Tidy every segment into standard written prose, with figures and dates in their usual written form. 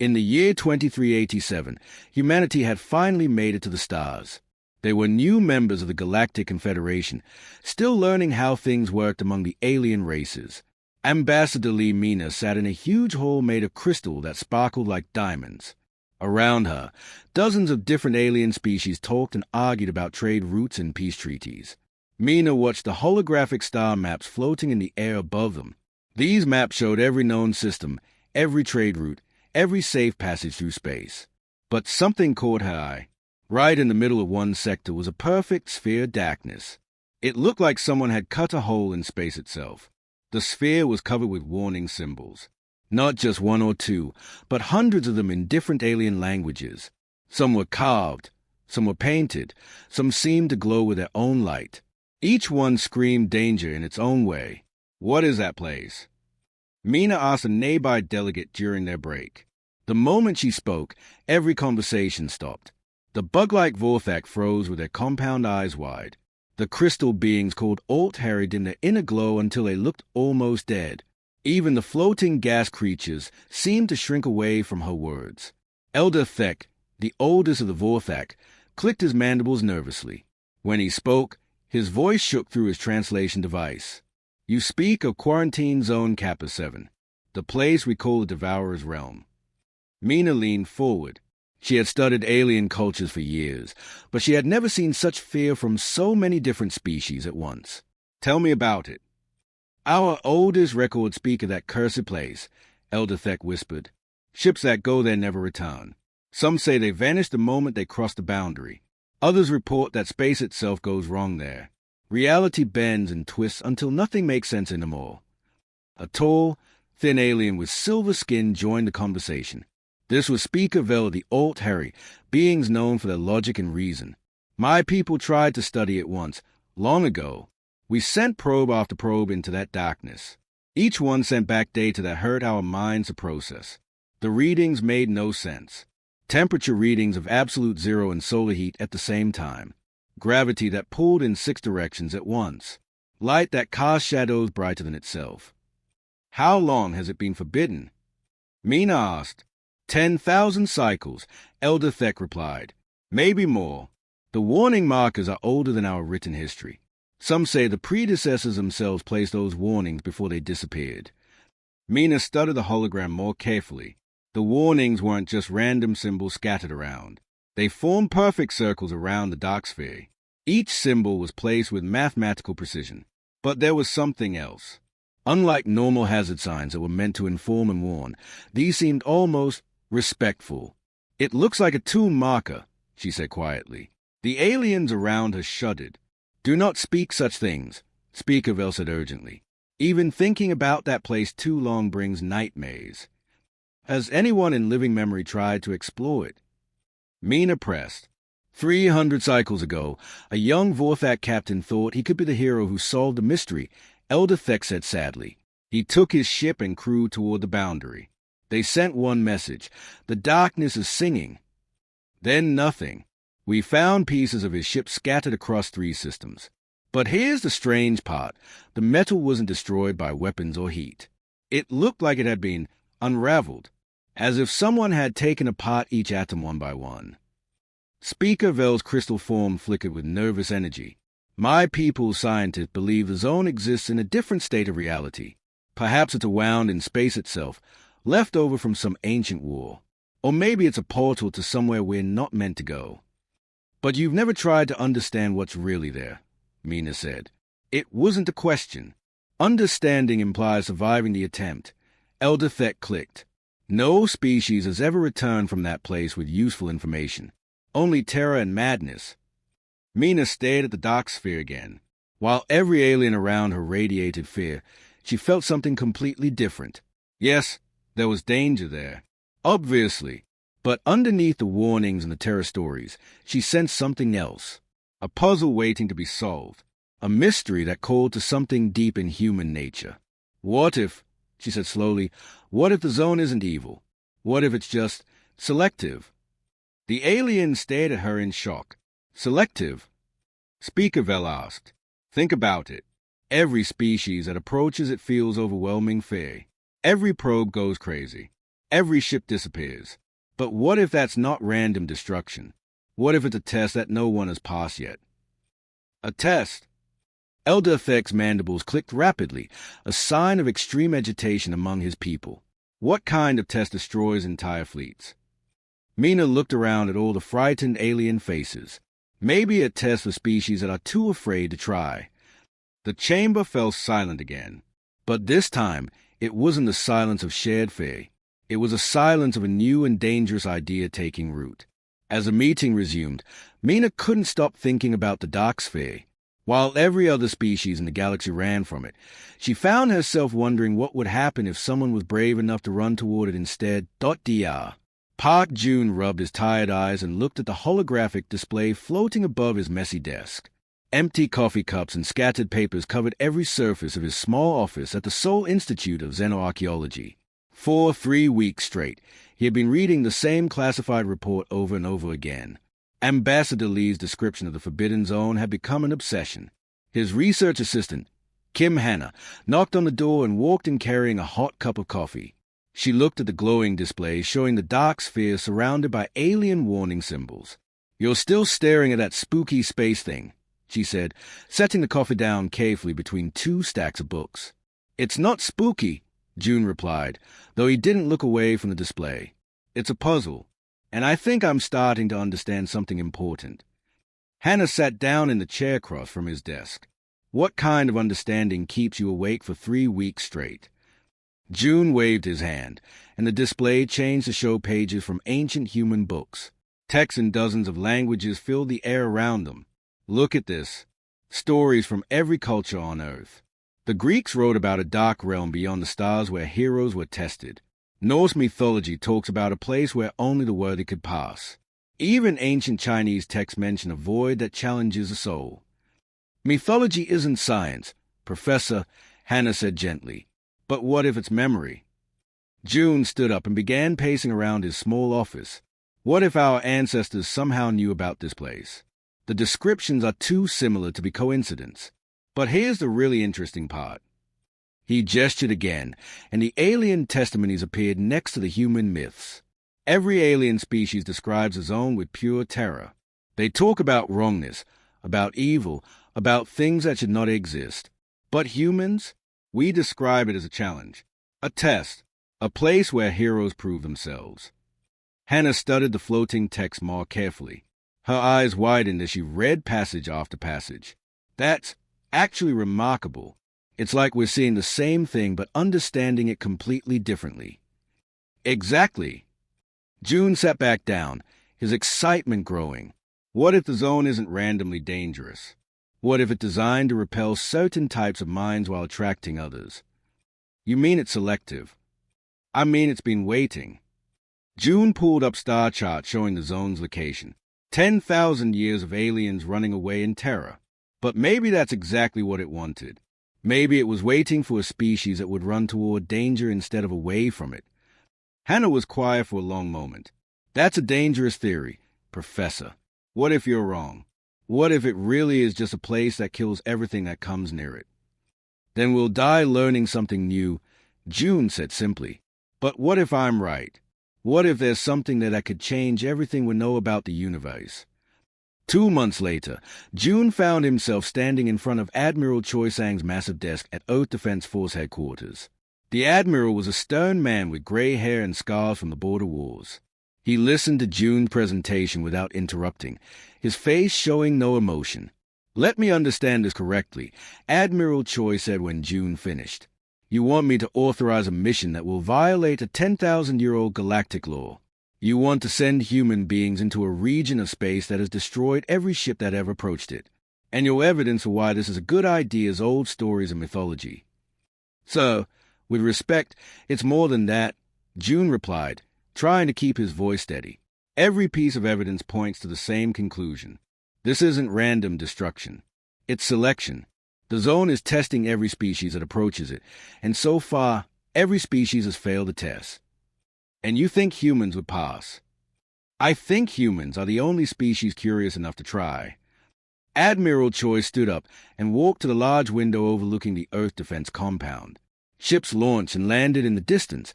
In the year 2387, humanity had finally made it to the stars. They were new members of the Galactic Confederation, still learning how things worked among the alien races. Ambassador Lee Mina sat in a huge hall made of crystal that sparkled like diamonds. Around her, dozens of different alien species talked and argued about trade routes and peace treaties. Mina watched the holographic star maps floating in the air above them. These maps showed every known system, every trade route, every safe passage through space. But something caught her eye. Right in the middle of one sector was a perfect sphere of darkness. It looked like someone had cut a hole in space itself. The sphere was covered with warning symbols. Not just one or two, but hundreds of them in different alien languages. Some were carved, some were painted, some seemed to glow with their own light. Each one screamed danger in its own way. "What is that place?" Mina asked a nearby delegate during their break. The moment she spoke, every conversation stopped. The bug-like Vorthak froze with their compound eyes wide. The crystal beings called Alt harried in their inner glow until they looked almost dead. Even the floating gas creatures seemed to shrink away from her words. Elder Thek, the oldest of the Vorthak, clicked his mandibles nervously. When he spoke, his voice shook through his translation device. "You speak of Quarantine Zone Kappa 7, the place we call the Devourer's Realm." Mina leaned forward. She had studied alien cultures for years, but she had never seen such fear from so many different species at once. "Tell me about it." "Our oldest records speak of that cursed place," Elder Thek whispered. "Ships that go there never return. Some say they vanish the moment they cross the boundary. Others report that space itself goes wrong there. Reality bends and twists until nothing makes sense anymore." A tall, thin alien with silver skin joined the conversation. This was Speaker Vel of the Alt Harry, beings known for their logic and reason. "My people tried to study it once, long ago. We sent probe after probe into that darkness. Each one sent back data that hurt our minds to process. The readings made no sense. Temperature readings of absolute zero and solar heat at the same time. Gravity that pulled in 6 directions at once. Light that cast shadows brighter than itself." "How long has it been forbidden?" Mina asked. 10,000 cycles, Elder Thek replied. "Maybe more. The warning markers are older than our written history. Some say the predecessors themselves placed those warnings before they disappeared." Mina studied the hologram more carefully. The warnings weren't just random symbols scattered around. They formed perfect circles around the dark sphere. Each symbol was placed with mathematical precision. But there was something else. Unlike normal hazard signs that were meant to inform and warn, these seemed almost respectful. "It looks like a tomb marker," she said quietly. The aliens around her shuddered. "Do not speak such things," Speaker Vel said urgently. "Even thinking about that place too long brings nightmares. Has anyone in living memory tried to explore it?" Mina pressed. 300 cycles ago, a young Vorthak captain thought he could be the hero who solved the mystery, Elder Thek said sadly. He took his ship and crew toward the boundary. They sent one message: "The darkness is singing." Then nothing. We found pieces of his ship scattered across 3 systems. But here's the strange part. The metal wasn't destroyed by weapons or heat. It looked like it had been unraveled, as if someone had taken apart each atom one by one. Speaker Vel's crystal form flickered with nervous energy. "My people's scientists believe the zone exists in a different state of reality. Perhaps it's a wound in space itself, left over from some ancient war. Or maybe it's a portal to somewhere we're not meant to go." "But you've never tried to understand what's really there," Mina said. It wasn't a question. Understanding implies surviving the attempt. Elder Thek clicked. "No species has ever returned from that place with useful information. Only terror and madness." Mina stared at the dark sphere again. While every alien around her radiated fear, she felt something completely different. Yes, there was danger there. Obviously. But underneath the warnings and the terror stories, she sensed something else. A puzzle waiting to be solved. A mystery that called to something deep in human nature. "What if," she said slowly, "what if the zone isn't evil? What if it's just selective?" The alien stared at her in shock. "Selective?" Speaker Vel asked. "Think about it. Every species that approaches it feels overwhelming fear. Every probe goes crazy. Every ship disappears. But what if that's not random destruction? What if it's a test that no one has passed yet? A test? Elder Thek's mandibles clicked rapidly, a sign of extreme agitation among his people. What kind of test destroys entire fleets? Mina looked around at all the frightened alien faces. Maybe a test for species that are too afraid to try. The chamber fell silent again. But this time, it wasn't the silence of shared fear. It was a silence of a new and dangerous idea taking root. As the meeting resumed, Mina couldn't stop thinking about the dark sphere. While every other species in the galaxy ran from it, she found herself wondering what would happen if someone was brave enough to run toward it instead. Dr. Park June rubbed his tired eyes and looked at the holographic display floating above his messy desk. Empty coffee cups and scattered papers covered every surface of his small office at the Seoul Institute of Xenoarchaeology. For 3 weeks straight, he had been reading the same classified report over and over again. Ambassador Lee's description of the Forbidden Zone had become an obsession. His research assistant, Kim Hanna, knocked on the door and walked in carrying a hot cup of coffee. She looked at the glowing display showing the dark sphere surrounded by alien warning symbols. "You're still staring at that spooky space thing," she said, setting the coffee down carefully between 2 stacks of books. "It's not spooky," June replied, though he didn't look away from the display. "It's a puzzle, and I think I'm starting to understand something important." Hannah sat down in the chair across from his desk. "What kind of understanding keeps you awake for 3 weeks straight?" June waved his hand, and the display changed to show pages from ancient human books. Texts in dozens of languages filled the air around them. "Look at this. Stories from every culture on Earth. The Greeks wrote about a dark realm beyond the stars where heroes were tested. Norse mythology talks about a place where only the worthy could pass. Even ancient Chinese texts mention a void that challenges the soul." "Mythology isn't science, Professor," Hannah said gently. "But what if it's memory?" June stood up and began pacing around his small office. What if our ancestors somehow knew about this place? The descriptions are too similar to be coincidence. But here's the really interesting part. He gestured again, and the alien testimonies appeared next to the human myths. Every alien species describes a zone with pure terror. They talk about wrongness, about evil, about things that should not exist. But humans? We describe it as a challenge, a test, a place where heroes prove themselves. Hannah studied the floating text more carefully. Her eyes widened as she read passage after passage. "That's actually remarkable. It's like we're seeing the same thing but understanding it completely differently." "Exactly." June sat back down, his excitement growing. What if the zone isn't randomly dangerous? What if it's designed to repel certain types of minds while attracting others? "You mean it's selective?" "I mean it's been waiting." June pulled up star charts showing the zone's location. 10,000 years of aliens running away in terror. But maybe that's exactly what it wanted. Maybe it was waiting for a species that would run toward danger instead of away from it. Hannah was quiet for a long moment. "That's a dangerous theory, Professor. What if you're wrong? What if it really is just a place that kills everything that comes near it?" "Then we'll die learning something new," June said simply. "But what if I'm right? What if there's something that could change everything we know about the universe?" 2 months later, June found himself standing in front of Admiral Choi Sang's massive desk at Earth Defense Force headquarters. The Admiral was a stern man with gray hair and scars from the border wars. He listened to June's presentation without interrupting, his face showing no emotion. "Let me understand this correctly," Admiral Choi said when June finished. "You want me to authorize a mission that will violate a 10,000-year-old galactic law. You want to send human beings into a region of space that has destroyed every ship that ever approached it. And your evidence for why this is a good idea is old stories and mythology." "Sir, with respect, it's more than that," June replied, trying to keep his voice steady. "Every piece of evidence points to the same conclusion. This isn't random destruction. It's selection. The zone is testing every species that approaches it, and so far, every species has failed the test. And you think humans would pass?" "I think humans are the only species curious enough to try." Admiral Choi stood up and walked to the large window overlooking the Earth Defense compound. Ships launched and landed in the distance,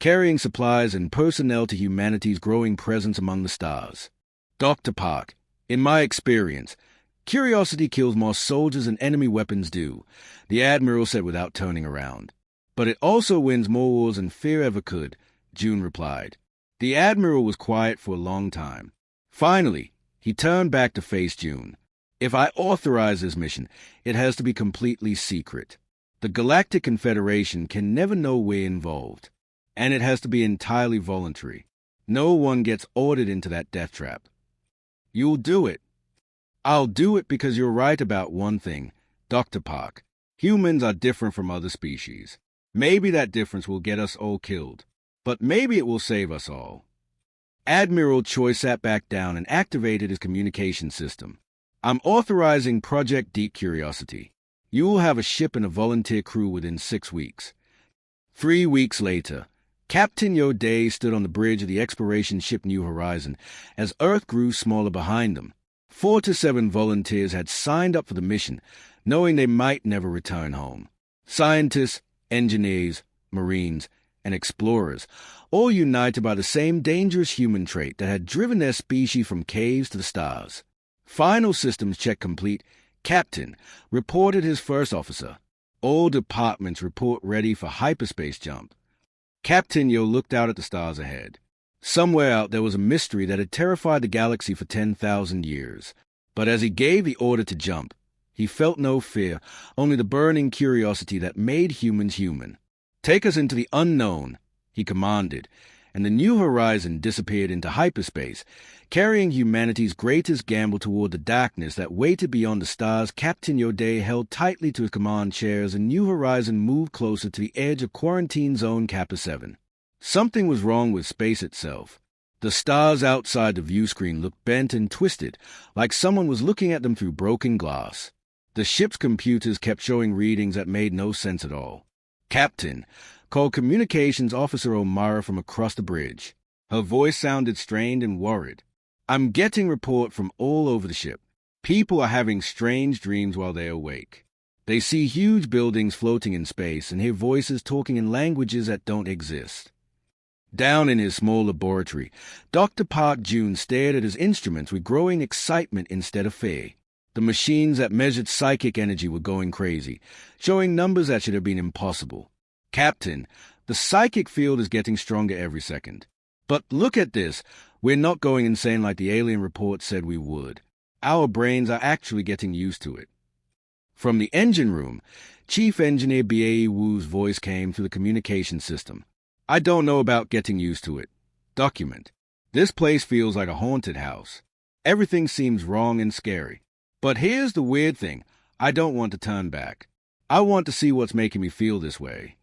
carrying supplies and personnel to humanity's growing presence among the stars. Dr. Park, in my experience, curiosity kills more soldiers than enemy weapons do, the Admiral said without turning around. But it also wins more wars than fear ever could, June replied. The Admiral was quiet for a long time. Finally, he turned back to face June. If I authorize this mission, it has to be completely secret. The Galactic Confederation can never know we're involved. And it has to be entirely voluntary. No one gets ordered into that death trap. You'll do it. I'll do it because you're right about one thing, Dr. Park. Humans are different from other species. Maybe that difference will get us all killed. But maybe it will save us all. Admiral Choi sat back down and activated his communication system. I'm authorizing Project Deep Curiosity. You will have a ship and a volunteer crew within 6 weeks. 3 weeks later, Captain Yodei stood on the bridge of the exploration ship New Horizon as Earth grew smaller behind them. 4 to 7 volunteers had signed up for the mission, knowing they might never return home. Scientists, engineers, Marines, and explorers, all united by the same dangerous human trait that had driven their species from caves to the stars. Final systems check complete, Captain reported his first officer. All departments report ready for hyperspace jump. Captain Yo looked out at the stars ahead. Somewhere out there was a mystery that had terrified the galaxy for 10,000 years. But as he gave the order to jump, he felt no fear, only the burning curiosity that made humans human. Take us into the unknown, he commanded, and the New Horizon disappeared into hyperspace, carrying humanity's greatest gamble toward the darkness that waited beyond the stars. Captain Yodei held tightly to his command chair as the New Horizon moved closer to the edge of Quarantine Zone Kappa 7. Something was wrong with space itself. The stars outside the view screen looked bent and twisted, like someone was looking at them through broken glass. The ship's computers kept showing readings that made no sense at all. Captain called Communications Officer O'Mara from across the bridge. Her voice sounded strained and worried. I'm getting report from all over the ship. People are having strange dreams while they're awake. They see huge buildings floating in space and hear voices talking in languages that don't exist. Down in his small laboratory, Dr. Park June stared at his instruments with growing excitement instead of fear. The machines that measured psychic energy were going crazy, showing numbers that should have been impossible. Captain, the psychic field is getting stronger every second. But look at this. We're not going insane like the alien report said we would. Our brains are actually getting used to it. From the engine room, Chief Engineer B.A.E. Wu's voice came through the communication system. I don't know about getting used to it. Document. This place feels like a haunted house. Everything seems wrong and scary. But here's the weird thing. I don't want to turn back. I want to see what's making me feel this way.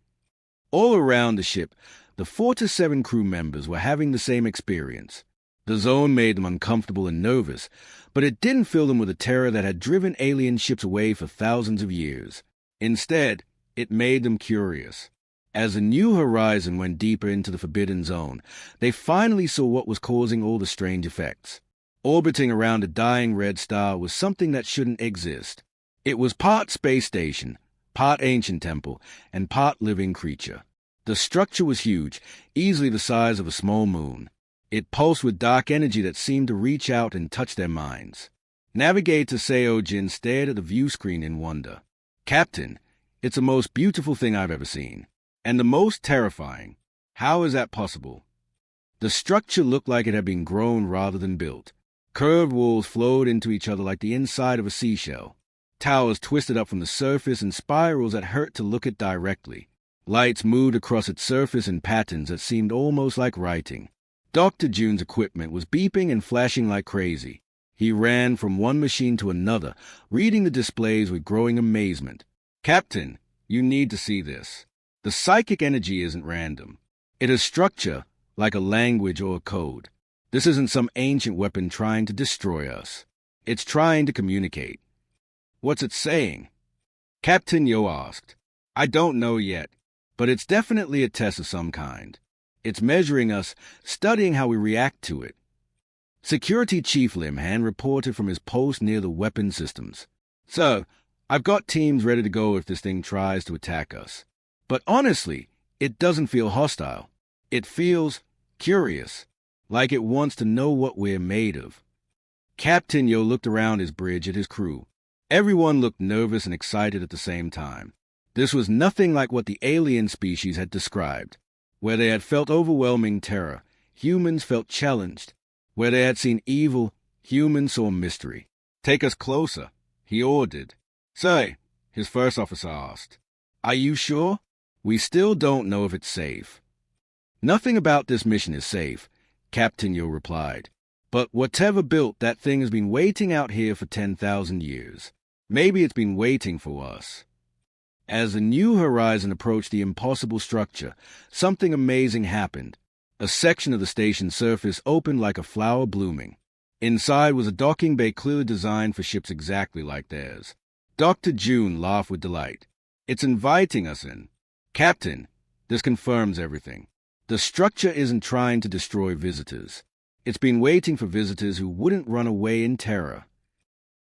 All around the ship, the 4 to 7 crew members were having the same experience. The zone made them uncomfortable and nervous, but it didn't fill them with a terror that had driven alien ships away for thousands of years. Instead, it made them curious. As the New Horizon went deeper into the Forbidden Zone, they finally saw what was causing all the strange effects. Orbiting around a dying red star was something that shouldn't exist. It was part space station, part ancient temple, and part living creature. The structure was huge, easily the size of a small moon. It pulsed with dark energy that seemed to reach out and touch their minds. Navigator Seo Jin stared at the view screen in wonder. Captain, it's the most beautiful thing I've ever seen. And the most terrifying. How is that possible? The structure looked like it had been grown rather than built. Curved walls flowed into each other like the inside of a seashell. Towers twisted up from the surface in spirals that hurt to look at directly. Lights moved across its surface in patterns that seemed almost like writing. Dr. June's equipment was beeping and flashing like crazy. He ran from one machine to another, reading the displays with growing amazement. Captain, you need to see this. The psychic energy isn't random. It has structure, like a language or a code. This isn't some ancient weapon trying to destroy us. It's trying to communicate. What's it saying? Captain Yo asked. I don't know yet, but it's definitely a test of some kind. It's measuring us, studying how we react to it. Security Chief Limhan reported from his post near the weapon systems. So, I've got teams ready to go if this thing tries to attack us. But honestly, it doesn't feel hostile. It feels curious, like it wants to know what we're made of. Captain Yo looked around his bridge at his crew. Everyone looked nervous and excited at the same time. This was nothing like what the alien species had described. Where they had felt overwhelming terror, humans felt challenged. Where they had seen evil, humans saw mystery. "Take us closer," he ordered. "Say," his first officer asked, "are you sure?" "We still don't know if it's safe." "Nothing about this mission is safe," Captain Yo replied. "But whatever built that thing has been waiting out here for 10,000 years. Maybe it's been waiting for us." As the New Horizon approached the impossible structure, something amazing happened. A section of the station's surface opened like a flower blooming. Inside was a docking bay clearly designed for ships exactly like theirs. Dr. June laughed with delight. "It's inviting us in." "Captain, this confirms everything. The structure isn't trying to destroy visitors. It's been waiting for visitors who wouldn't run away in terror."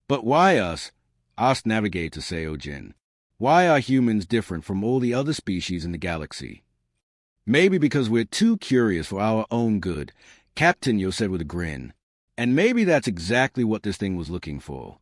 "But why us?" asked Navigator Seojin. "Why are humans different from all the other species in the galaxy?" "Maybe because we're too curious for our own good," Captain Yo said with a grin. "And maybe that's exactly what this thing was looking for."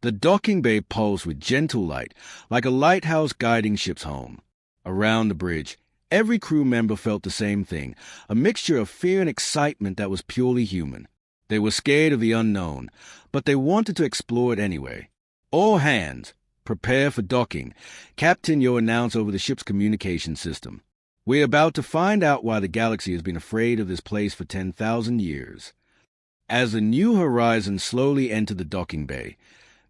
The docking bay pulsed with gentle light, like a lighthouse guiding ships home. Around the bridge, every crew member felt the same thing, a mixture of fear and excitement that was purely human. They were scared of the unknown, but they wanted to explore it anyway. "All hands, prepare for docking," Captain Yo announced over the ship's communication system. "We're about to find out why the galaxy has been afraid of this place for 10,000 years. As the New Horizon slowly entered the docking bay,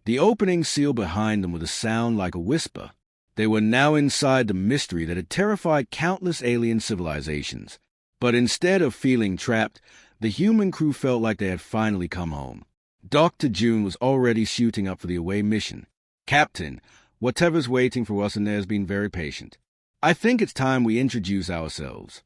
the opening sealed behind them with a sound like a whisper. They were now inside the mystery that had terrified countless alien civilizations. But instead of feeling trapped, the human crew felt like they had finally come home. Dr. June was already shooting up for the away mission. "Captain, whatever's waiting for us in there has been very patient. I think it's time we introduce ourselves."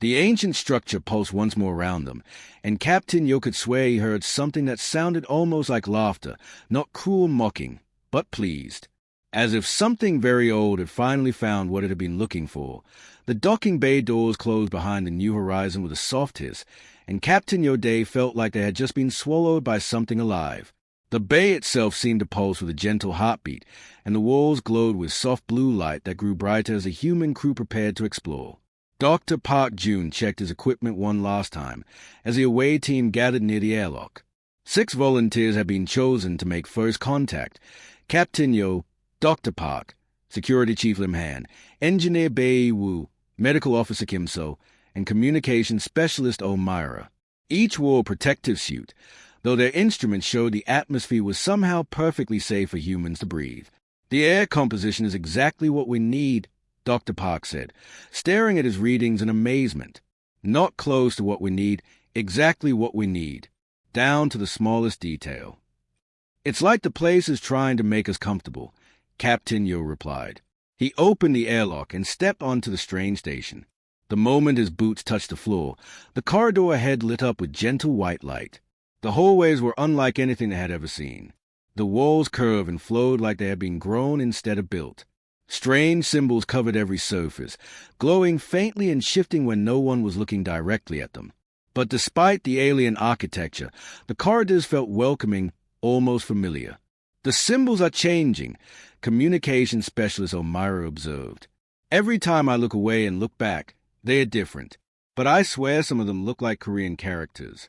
The ancient structure pulsed once more around them, and Captain Yo could swear he heard something that sounded almost like laughter, not cruel mocking, but pleased. As if something very old had finally found what it had been looking for. The docking bay doors closed behind the New Horizon with a soft hiss, and Captain Yoday felt like they had just been swallowed by something alive. The bay itself seemed to pulse with a gentle heartbeat, and the walls glowed with soft blue light that grew brighter as the human crew prepared to explore. Dr. Park June checked his equipment one last time as the away team gathered near the airlock. 6 volunteers had been chosen to make first contact. Captain Yo, Dr. Park, Security Chief Lim Han, Engineer Bei Wu, Medical Officer Kim So, and Communications Specialist O'Mara. Each wore a protective suit, though their instruments showed the atmosphere was somehow perfectly safe for humans to breathe. "The air composition is exactly what we need," Dr. Park said, staring at his readings in amazement. "Not close to what we need, exactly what we need, down to the smallest detail." "It's like the place is trying to make us comfortable," Captain Yo replied. He opened the airlock and stepped onto the strange station. The moment his boots touched the floor, the corridor ahead lit up with gentle white light. The hallways were unlike anything they had ever seen. The walls curved and flowed like they had been grown instead of built. Strange symbols covered every surface, glowing faintly and shifting when no one was looking directly at them. But despite the alien architecture, the corridors felt welcoming, almost familiar. "The symbols are changing," Communications Specialist O'Mara observed. "Every time I look away and look back, they are different. But I swear some of them look like Korean characters."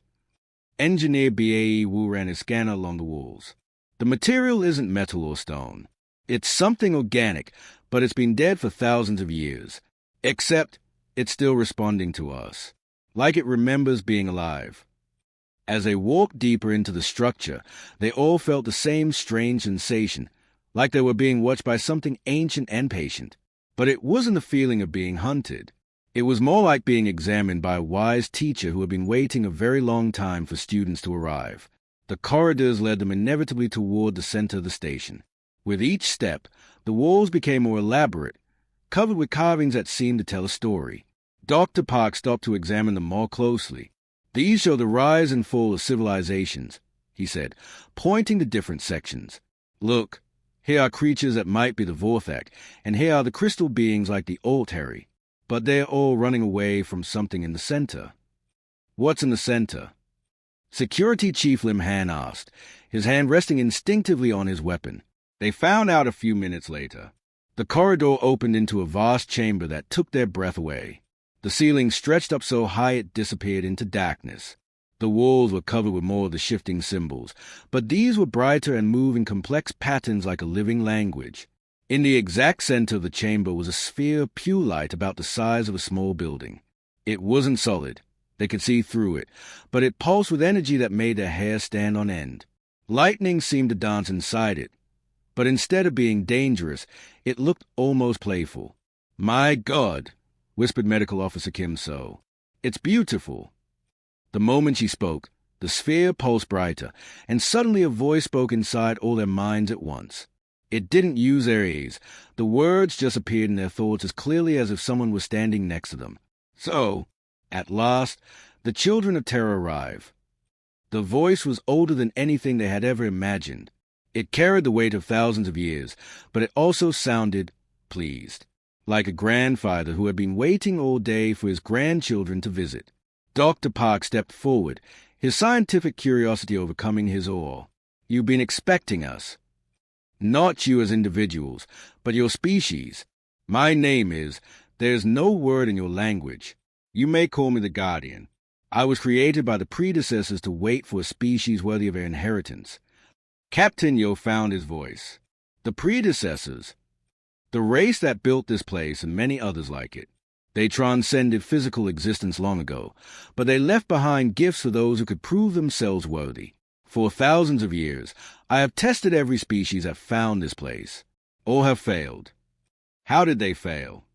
Engineer B.A.E. Wu ran his scanner along the walls. "The material isn't metal or stone. It's something organic, but it's been dead for thousands of years. Except it's still responding to us, like it remembers being alive." As they walked deeper into the structure, they all felt the same strange sensation, like they were being watched by something ancient and patient. But it wasn't the feeling of being hunted. It was more like being examined by a wise teacher who had been waiting a very long time for students to arrive. The corridors led them inevitably toward the center of the station. With each step, the walls became more elaborate, covered with carvings that seemed to tell a story. Dr. Park stopped to examine them more closely. "These show the rise and fall of civilizations," he said, pointing to different sections. "Look, here are creatures that might be the Vorthak, and here are the crystal beings like the Alteri. but they're all running away from something in the center. What's in the center? Security Chief Limhan asked, his hand resting instinctively on his weapon. They found out a few minutes later. The corridor opened into a vast chamber that took their breath away. The ceiling stretched up so high it disappeared into darkness. The walls were covered with more of the shifting symbols, but these were brighter and moved in complex patterns like a living language. In the exact center of the chamber was a sphere of pure light about the size of a small building. It wasn't solid. They could see through it, but it pulsed with energy that made their hair stand on end. Lightning seemed to dance inside it, but instead of being dangerous, it looked almost playful. "My God," whispered Medical Officer Kim So. "It's beautiful." The moment she spoke, the sphere pulsed brighter, and suddenly a voice spoke inside all their minds at once. It didn't use their ears. The words just appeared in their thoughts as clearly as if someone was standing next to them. "So, at last, the children of Terra arrive." The voice was older than anything they had ever imagined. It carried the weight of thousands of years, but it also sounded pleased, like a grandfather who had been waiting all day for his grandchildren to visit. Dr. Park stepped forward, his scientific curiosity overcoming his awe. "You've been expecting us. Not you as individuals, but your species. My name is, there's no word in your language. You may call me the Guardian. I was created by the predecessors to wait for a species worthy of their inheritance." Captain Yo found his voice. "The predecessors. The race that built this place and many others like it. They transcended physical existence long ago, but they left behind gifts for those who could prove themselves worthy. For thousands of years, I have tested every species that found this place. All have failed." "How did they fail?"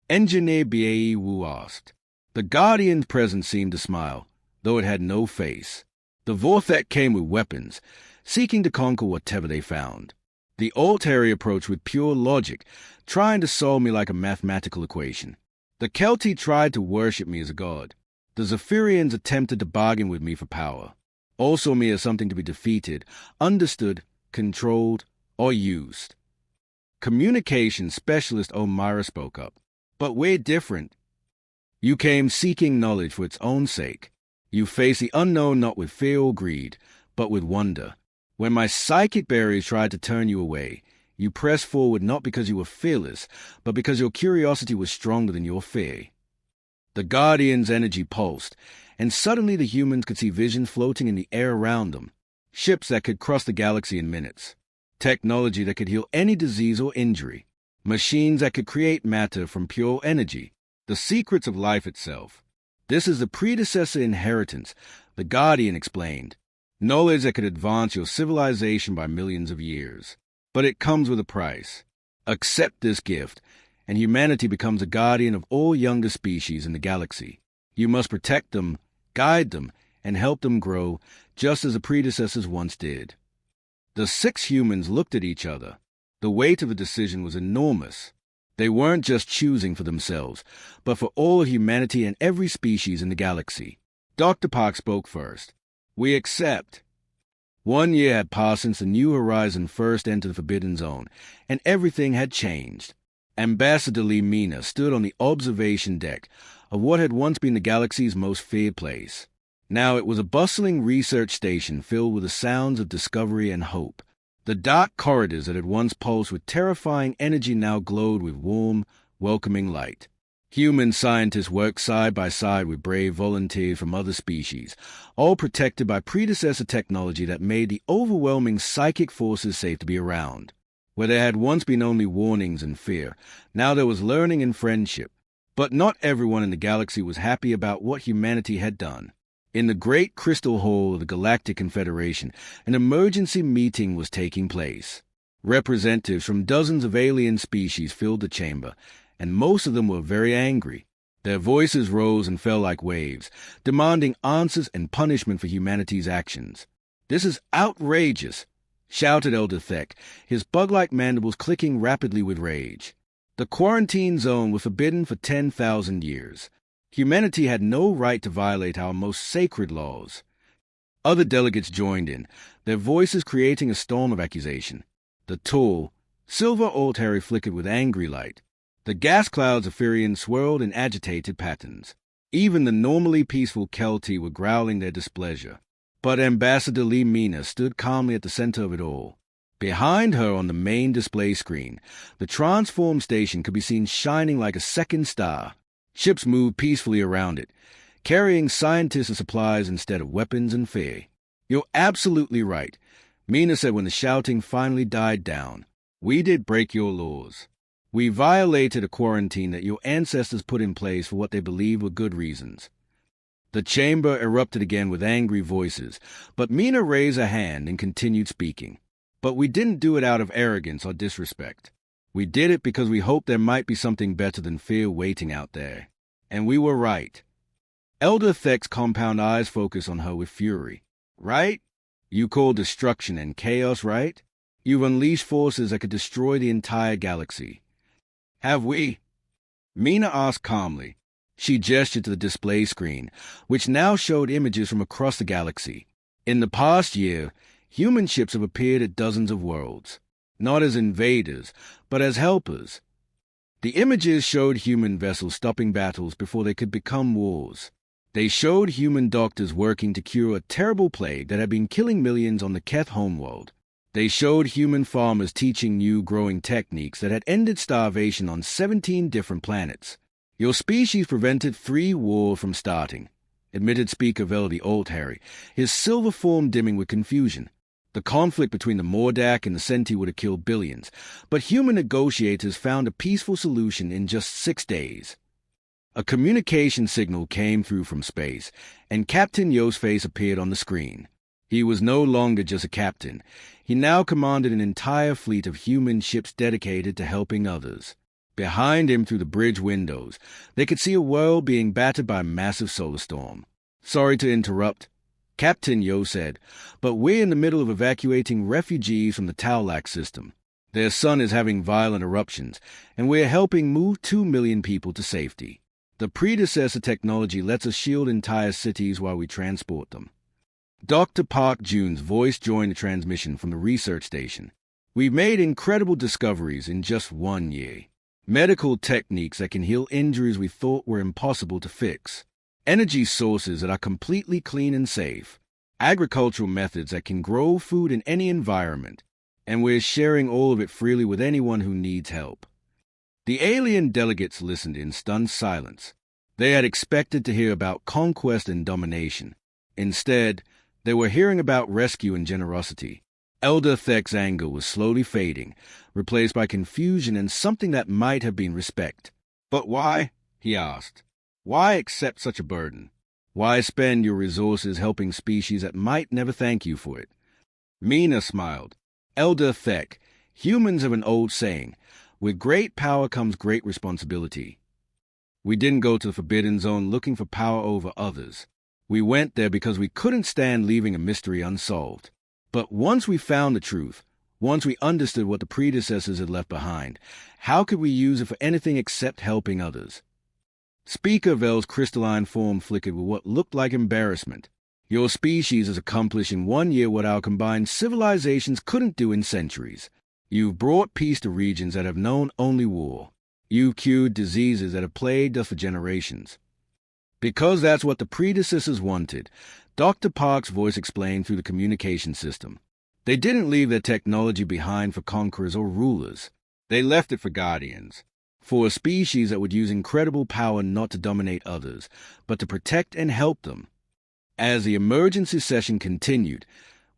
Engineer Bae Wu asked. The Guardian's presence seemed to smile, though it had no face. The Vorthek came with weapons, seeking to conquer whatever they found. The Altari approached with pure logic, trying to solve me like a mathematical equation. The Kelti tried to worship me as a god. The Zephyrians attempted to bargain with me for power. All saw me as something to be defeated, understood, controlled, or used. Communication specialist Omira spoke up. "But we're different. You came seeking knowledge for its own sake. You face the unknown not with fear or greed, but with wonder. When my psychic barriers tried to turn you away, you pressed forward not because you were fearless, but because your curiosity was stronger than your fear." The Guardian's energy pulsed, and suddenly the humans could see visions floating in the air around them. Ships that could cross the galaxy in minutes. Technology that could heal any disease or injury. Machines that could create matter from pure energy. The secrets of life itself. "This is the predecessor inheritance," the Guardian explained. "Knowledge that could advance your civilization by millions of years. But it comes with a price. Accept this gift, and humanity becomes a guardian of all younger species in the galaxy. You must protect them, guide them, and help them grow, just as the predecessors once did." The 6 humans looked at each other. The weight of the decision was enormous. They weren't just choosing for themselves, but for all of humanity and every species in the galaxy. Dr. Park spoke first. "We accept." 1 year had passed since the New Horizon first entered the Forbidden Zone, and everything had changed. Ambassador Lee Mina stood on the observation deck of what had once been the galaxy's most feared place. Now it was a bustling research station filled with the sounds of discovery and hope. The dark corridors that had once pulsed with terrifying energy now glowed with warm, welcoming light. Human scientists worked side by side with brave volunteers from other species, all protected by predecessor technology that made the overwhelming psychic forces safe to be around. Where there had once been only warnings and fear, now there was learning and friendship. But not everyone in the galaxy was happy about what humanity had done. In the great crystal hall of the Galactic Confederation, an emergency meeting was taking place. Representatives from dozens of alien species filled the chamber, and most of them were very angry. Their voices rose and fell like waves, demanding answers and punishment for humanity's actions. "This is outrageous," shouted Elder Thek, his bug-like mandibles clicking rapidly with rage. The quarantine zone was forbidden for 10,000 years. Humanity had no right to violate our most sacred laws. Other delegates joined in, their voices creating a storm of accusation. The tall, silver Altari flickered with angry light. The gas clouds of Firion swirled in agitated patterns. Even the normally peaceful Kelti were growling their displeasure. But Ambassador Lee Mina stood calmly at the center of it all. Behind her on the main display screen, the transform station could be seen shining like a second star. Ships moved peacefully around it, carrying scientists and supplies instead of weapons and fear. "You're absolutely right," Mina said when the shouting finally died down. "We did break your laws. We violated a quarantine that your ancestors put in place for what they believed were good reasons." The chamber erupted again with angry voices, but Mina raised a hand and continued speaking. "But we didn't do it out of arrogance or disrespect. We did it because we hoped there might be something better than fear waiting out there. And we were right." Elder Thek's compound eyes focused on her with fury. "Right? You call destruction and chaos right? You've unleashed forces that could destroy the entire galaxy. Have we?" Mina asked calmly. She gestured to the display screen, which now showed images from across the galaxy. In the past year, human ships have appeared at dozens of worlds, not as invaders, but as helpers. The images showed human vessels stopping battles before they could become wars. They showed human doctors working to cure a terrible plague that had been killing millions on the Keth homeworld. They showed human farmers teaching new growing techniques that had ended starvation on 17 different planets. "Your species prevented 3 wars from starting," admitted Speaker Veldy Altharry, his silver form dimming with confusion. "The conflict between the Mordak and the Senti would have killed billions, but human negotiators found a peaceful solution in just 6 days." A communication signal came through from space, and Captain Yo's face appeared on the screen. He was no longer just a captain. He now commanded an entire fleet of human ships dedicated to helping others. Behind him, through the bridge windows, they could see a world being battered by a massive solar storm. "Sorry to interrupt," Captain Yo said, "but we're in the middle of evacuating refugees from the Taulac system. Their sun is having violent eruptions, and we're helping move 2 million people to safety. The predecessor technology lets us shield entire cities while we transport them." Dr. Park Jun's voice joined the transmission from the research station. "We've made incredible discoveries in just 1 year. Medical techniques that can heal injuries we thought were impossible to fix. Energy sources that are completely clean and safe. Agricultural methods that can grow food in any environment. And we're sharing all of it freely with anyone who needs help." The alien delegates listened in stunned silence. They had expected to hear about conquest and domination. Instead, they were hearing about rescue and generosity. Elder Thek's anger was slowly fading, replaced by confusion and something that might have been respect. "But why?" he asked. "Why accept such a burden? Why spend your resources helping species that might never thank you for it?" Mina smiled. "Elder Thek, humans have an old saying, with great power comes great responsibility. We didn't go to the Forbidden Zone looking for power over others. We went there because we couldn't stand leaving a mystery unsolved. But once we found the truth, once we understood what the predecessors had left behind, how could we use it for anything except helping others?" Speaker Vel's crystalline form flickered with what looked like embarrassment. "Your species has accomplished in 1 year what our combined civilizations couldn't do in centuries. You've brought peace to regions that have known only war. You've cured diseases that have plagued us for generations." Because that's what the predecessors wanted, Dr. Park's voice explained through the communication system. They didn't leave their technology behind for conquerors or rulers. They left it for guardians, for a species that would use incredible power not to dominate others, but to protect and help them. As the emergency session continued,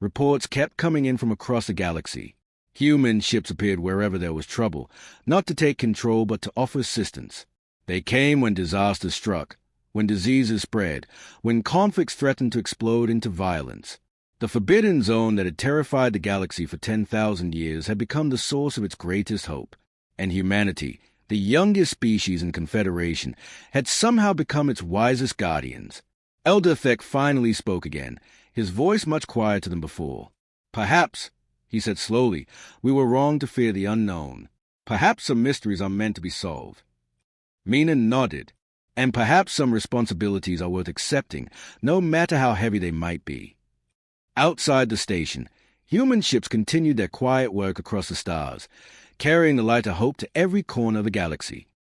reports kept coming in from across the galaxy. Human ships appeared wherever there was trouble, not to take control but to offer assistance. They came when disasters struck, when diseases spread, when conflicts threatened to explode into violence. The Forbidden Zone that had terrified the galaxy for 10,000 years had become the source of its greatest hope. And humanity, the youngest species in Confederation, had somehow become its wisest guardians. Elder Thek finally spoke again, his voice much quieter than before. "Perhaps," he said slowly, "we were wrong to fear the unknown. Perhaps some mysteries are meant to be solved." Mina nodded. "And perhaps some responsibilities are worth accepting, no matter how heavy they might be." Outside the station, human ships continued their quiet work across the stars, carrying the light of hope to every corner of the galaxy.